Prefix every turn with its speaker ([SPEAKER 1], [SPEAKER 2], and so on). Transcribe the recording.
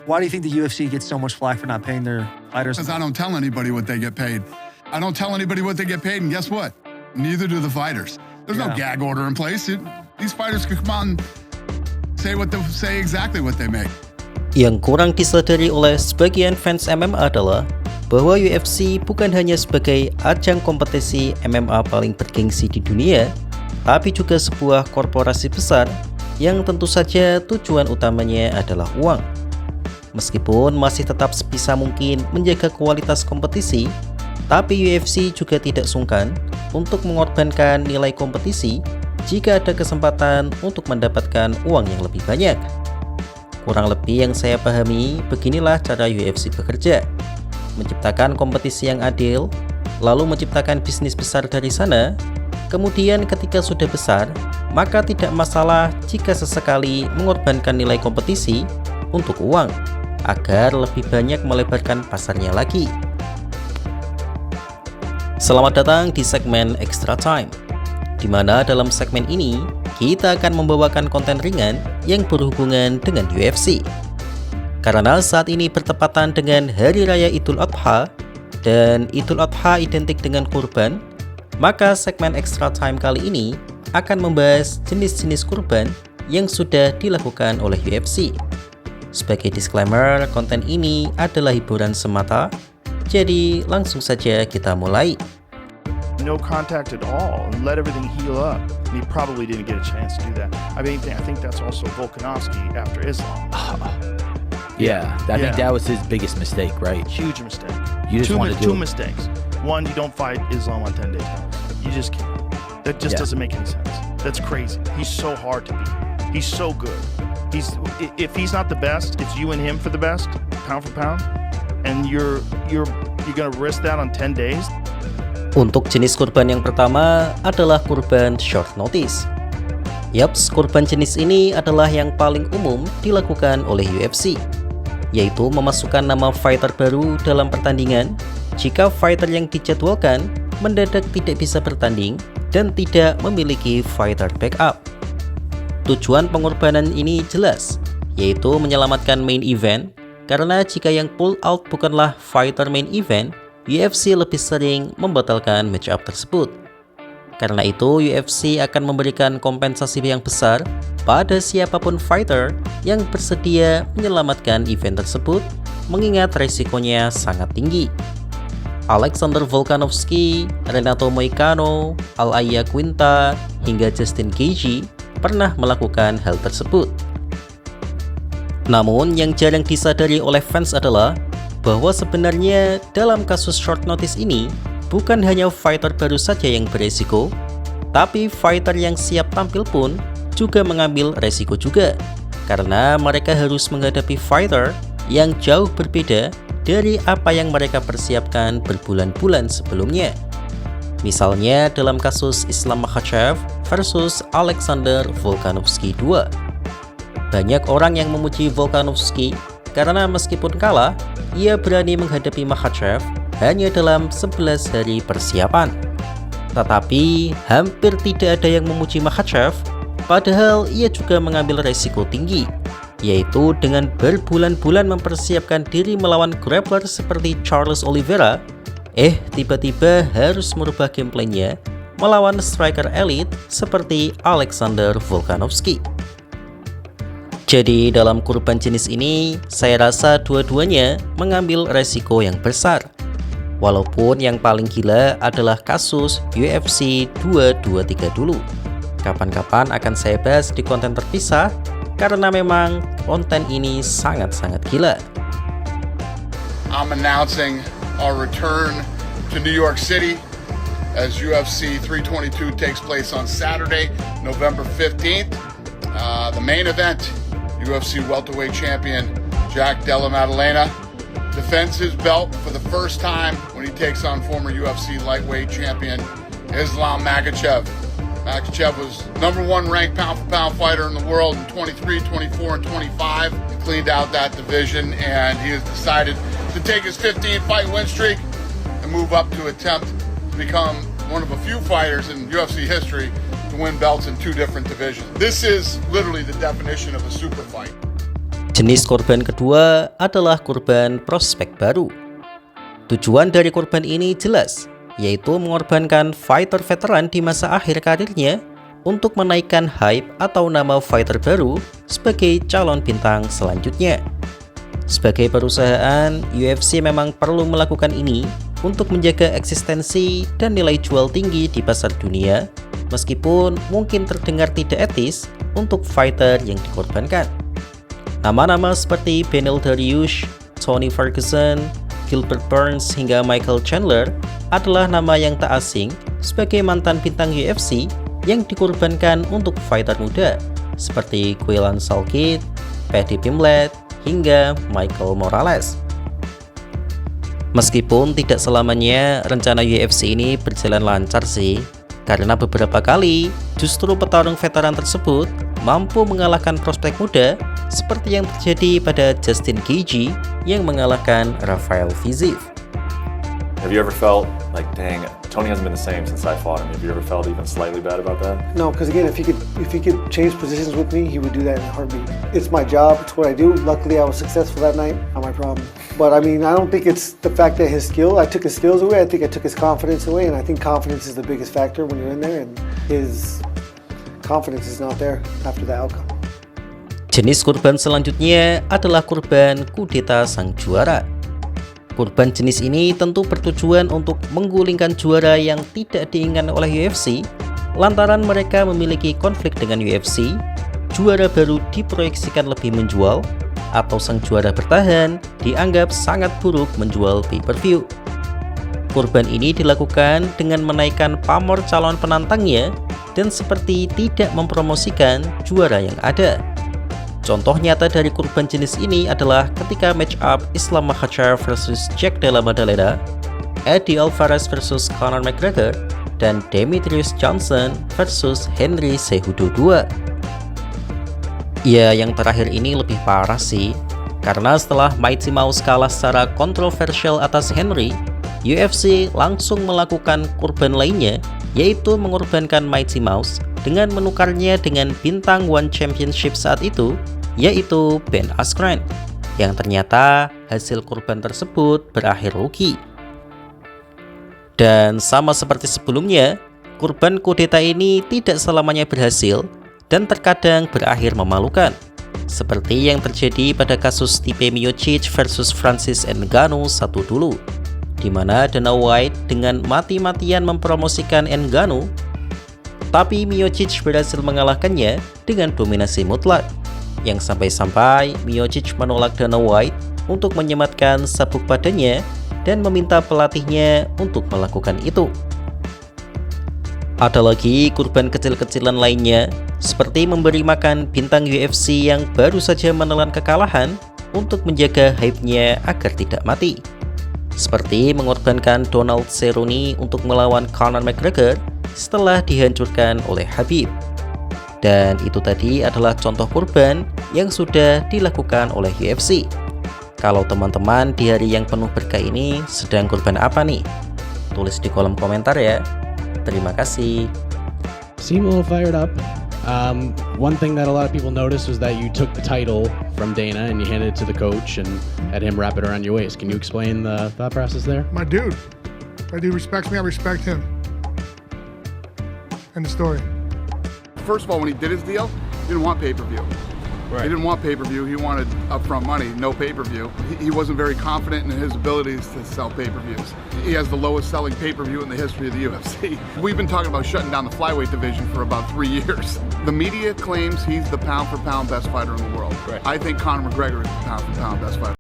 [SPEAKER 1] Why do you think the UFC gets so much flack for not paying their fighters?
[SPEAKER 2] Because I don't tell anybody what they get paid. I don't tell anybody what they get paid, and guess what? Neither do the fighters. There's no gag order in place. These fighters could come out and say exactly what they make.
[SPEAKER 3] Yang kurang disadari oleh sebagian fans MMA adalah bahwa UFC bukan hanya sebagai ajang kompetisi MMA paling bergengsi di dunia, tapi juga sebuah korporasi besar yang tentu saja tujuan utamanya adalah uang. Meskipun masih tetap sebisa mungkin menjaga kualitas kompetisi, tapi UFC juga tidak sungkan untuk mengorbankan nilai kompetisi jika ada kesempatan untuk mendapatkan uang yang lebih banyak. Kurang lebih yang saya pahami, beginilah cara UFC bekerja. Menciptakan kompetisi yang adil, lalu menciptakan bisnis besar dari sana. Kemudian ketika sudah besar, maka tidak masalah jika sesekali mengorbankan nilai kompetisi untuk uang, agar lebih banyak melebarkan pasarnya lagi. Selamat datang di segmen Extra Time, di mana dalam segmen ini kita akan membawakan konten ringan yang berhubungan dengan UFC. Karena saat ini bertepatan dengan Hari Raya Idul Adha, dan Idul Adha identik dengan kurban, maka segmen Extra Time kali ini akan membahas jenis-jenis kurban yang sudah dilakukan oleh UFC. Sebagai disclaimer, konten ini adalah hiburan semata, jadi langsung saja kita mulai.
[SPEAKER 4] No contact at all and let everything heal up. And he probably didn't get a chance to do that. I think that's also Volkanovski after Islam.
[SPEAKER 5] Yeah, I think that was his biggest mistake, right?
[SPEAKER 4] Huge mistake.
[SPEAKER 5] You just want to do
[SPEAKER 4] two mistakes. One, you don't fight Islam on 10 days notice. You just can't. That just doesn't make any sense. That's crazy. He's so hard to beat. He's so good. If he's not the best, it's you and him for the best, pound for pound. And you're gonna risk that on 10 days?
[SPEAKER 3] Untuk jenis kurban yang pertama adalah kurban short notice. Yaps, kurban jenis ini adalah yang paling umum dilakukan oleh UFC, yaitu memasukkan nama fighter baru dalam pertandingan jika fighter yang dijadwalkan mendadak tidak bisa bertanding dan tidak memiliki fighter backup. Tujuan pengorbanan ini jelas, yaitu menyelamatkan main event, karena jika yang pull out bukanlah fighter main event, UFC lebih sering membatalkan match up tersebut. Karena itu, UFC akan memberikan kompensasi yang besar pada siapapun fighter yang bersedia menyelamatkan event tersebut, mengingat resikonya sangat tinggi. Alexander Volkanovski, Renato Moicano, Al-Aya Quinta, hingga Justin Gaethje pernah melakukan hal tersebut. Namun, yang jarang disadari oleh fans adalah bahwa sebenarnya dalam kasus short notice ini bukan hanya fighter baru saja yang beresiko, tapi fighter yang siap tampil pun juga mengambil resiko juga, karena mereka harus menghadapi fighter yang jauh berbeda dari apa yang mereka persiapkan berbulan-bulan sebelumnya. Misalnya dalam kasus Islam Makhachev versus Alexander Volkanovski II. Banyak orang yang memuji Volkanovski karena meskipun kalah, ia berani menghadapi Makhachev hanya dalam 11 hari persiapan. Tetapi hampir tidak ada yang memuji Makhachev, padahal ia juga mengambil resiko tinggi, yaitu dengan berbulan-bulan mempersiapkan diri melawan grappler seperti Charles Oliveira, tiba-tiba harus merubah gameplannya melawan striker elite seperti Alexander Volkanovski. Jadi dalam kurban jenis ini, saya rasa dua-duanya mengambil resiko yang besar. Walaupun yang paling gila adalah kasus UFC 223 dulu. Kapan-kapan akan saya bahas di konten terpisah, karena memang konten ini sangat-sangat gila.
[SPEAKER 2] I'm announcing our return to New York City as UFC 322 takes place on Saturday, November 15th. The main event, UFC welterweight champion Jack Della Maddalena defends his belt for the first time when he takes on former UFC lightweight champion Islam Makhachev. Makhachev was #1 ranked pound-for-pound fighter in the world in 23, 24, and 25. He cleaned out that division, and he has decided to take his 15-fight win streak and move up to attempt to become one of a few fighters in UFC history to win belts in 2 different divisions. This is literally the definition of a super fight.
[SPEAKER 3] Jenis korban kedua adalah korban prospek baru. Tujuan dari korban ini jelas, yaitu mengorbankan fighter veteran di masa akhir karirnya untuk menaikkan hype atau nama fighter baru sebagai calon bintang selanjutnya. Sebagai perusahaan, UFC memang perlu melakukan ini untuk menjaga eksistensi dan nilai jual tinggi di pasar dunia, meskipun mungkin terdengar tidak etis untuk fighter yang dikorbankan. Nama-nama seperti Beneil Dariush, Tony Ferguson, Gilbert Burns hingga Michael Chandler adalah nama yang tak asing sebagai mantan bintang UFC yang dikorbankan untuk fighter muda seperti Quillan Salkid, Paddy Pimblett, hingga Michael Morales. Meskipun tidak selamanya rencana UFC ini berjalan lancar sih, karena beberapa kali justru petarung veteran tersebut mampu mengalahkan prospek muda seperti yang terjadi pada Justin Gaethje yang mengalahkan Rafael Fiziev.
[SPEAKER 6] Have you ever felt like, dang, Tony hasn't been the same since I fought him? Have you ever felt even slightly bad about that?
[SPEAKER 7] No, because again, if he could change positions with me, he would do that in a heartbeat. It's my job. It's what I do. Luckily, I was successful that night. Not my problem. But I mean, I don't think it's the fact that his skill. I took his skills away. I think I took his confidence away, and I think confidence is the biggest factor when you're in there, and his confidence is not there after the outcome.
[SPEAKER 3] Jenis korban selanjutnya adalah korban kudeta sang juara. Korban jenis ini tentu bertujuan untuk menggulingkan juara yang tidak diinginkan oleh UFC lantaran mereka memiliki konflik dengan UFC, juara baru diproyeksikan lebih menjual, atau sang juara bertahan dianggap sangat buruk menjual pay-per-view. Korban ini dilakukan dengan menaikkan pamor calon penantangnya dan seperti tidak mempromosikan juara yang ada. Contoh nyata dari korban jenis ini adalah ketika match up Islam Makhachev versus Jack Della Maddalena, Eddie Alvarez versus Conor McGregor, dan Demetrius Johnson versus Henry Cejudo II. Ya, yang terakhir ini lebih parah sih, karena setelah Mighty Mouse kalah secara kontroversial atas Henry, UFC langsung melakukan korban lainnya, yaitu mengorbankan Mighty Mouse dengan menukarnya dengan bintang One Championship saat itu, yaitu Ben Askren, yang ternyata hasil korban tersebut berakhir rugi. Dan sama seperti sebelumnya, korban kudeta ini tidak selamanya berhasil dan terkadang berakhir memalukan, seperti yang terjadi pada kasus Stipe Miocic versus Francis Ngannou satu dulu, di mana Dana White dengan mati-matian mempromosikan Ngannou, tapi Miocic berhasil mengalahkannya dengan dominasi mutlak, yang sampai-sampai Miocic menolak Dana White untuk menyematkan sabuk padanya dan meminta pelatihnya untuk melakukan itu. Ada lagi korban kecil-kecilan lainnya, seperti memberi makan bintang UFC yang baru saja menelan kekalahan untuk menjaga hype-nya agar tidak mati. Seperti mengorbankan Donald Cerrone untuk melawan Conor McGregor setelah dihancurkan oleh Khabib. Dan itu tadi adalah contoh korban yang sudah dilakukan oleh UFC. Kalau teman-teman di hari yang penuh berkah ini sedang korban apa nih? Tulis di kolom komentar ya. Terima kasih.
[SPEAKER 8] Seem a little fired up. One thing that a lot of people noticed was that you took the title from Dana and you handed it to the coach and had him wrap it around your waist. Can you explain the thought process there?
[SPEAKER 9] My dude respects me, I respect him. End of story.
[SPEAKER 2] First of all, when he did his deal, he didn't want pay-per-view.
[SPEAKER 6] Right.
[SPEAKER 2] He didn't want pay-per-view. He wanted upfront money, no pay-per-view. He wasn't very confident in his abilities to sell pay-per-views. He has the lowest selling pay-per-view in the history of the UFC. We've been talking about shutting down the flyweight division for about 3 years. The media claims he's the pound-for-pound best fighter in the world.
[SPEAKER 6] Right.
[SPEAKER 2] I think Conor McGregor is the pound-for-pound best fighter.